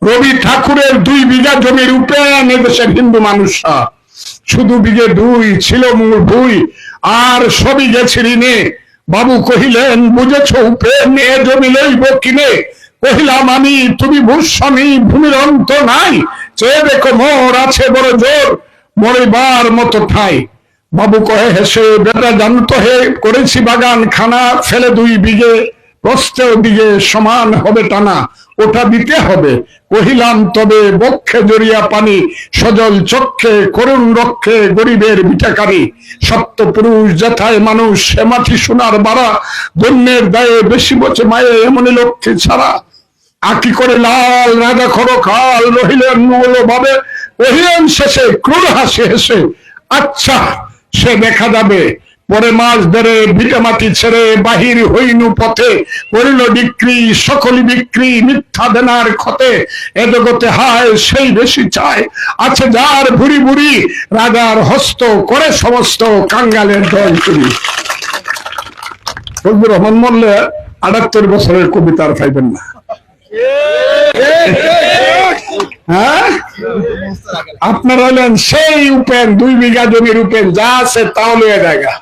রবি ঠাকুরের 2 বিঘা জমির উপেন এদেশের হিন্দু মানুষরা, শুধু বিঘে 2 ছিল মূল ভুই, আর সবই গেছে ঋণে। বাবু কহিলেন, বুঝেছ উপেন, এ জমি লইব কিনে? কহিলাম আমি, তুমি ভূস্বামী, ভূমির অন্ত নাই, চেয়ে দেখো মোর আছে বড় জোর, মরিবার মতো ঠাই। বাবু কহে হেসে, বেটা জানতো হে, করেছি বাগান খানা, ফেলে 2 বিঘে, প্রস্থেও দিকে সমান হবে টানা, ওটা দিতে হবে। কহিলাম তবে বক্ষে জড়িয়া পানি, সজল চক্ষে করুণ রক্ষে গরিবের ভিটাকারী। সপ্ত পুরুষ যথায় মানুষ, সে মাটি সোনার বাড়া, ধন্যের দায়ে বেশি বচে মায়ে, এমনি লক্ষ্মী ছাড়া। আকি করে লাল রাজা খরকাল রহিলেন মূল ভাবে, কহিলেন শেষে ক্রুর হাসি হেসে, আচ্ছা সে দেখা যাবে। পরে মাস ধরে ভিটা মাটি ছেড়ে বাহির হইনু পথে, করিল বিক্রি সকলি বিক্রি মিথ্যা দেনার ক্ষতে। এ জগতে হায় সেই বেশি চায়, আছে যার ভুরি ভুরি, রাজার হস্ত করে সমস্ত কাঙ্গালের দল চুরি। ফজলুর রহমান মোল্লা 78 বছরের কবিতার পাইবেন না। হ্যাঁ, আপনারা হলেন সেই উপেন, 2 বিঘা জমির উপেন, যা আছে তাও লইয়া জায়গা।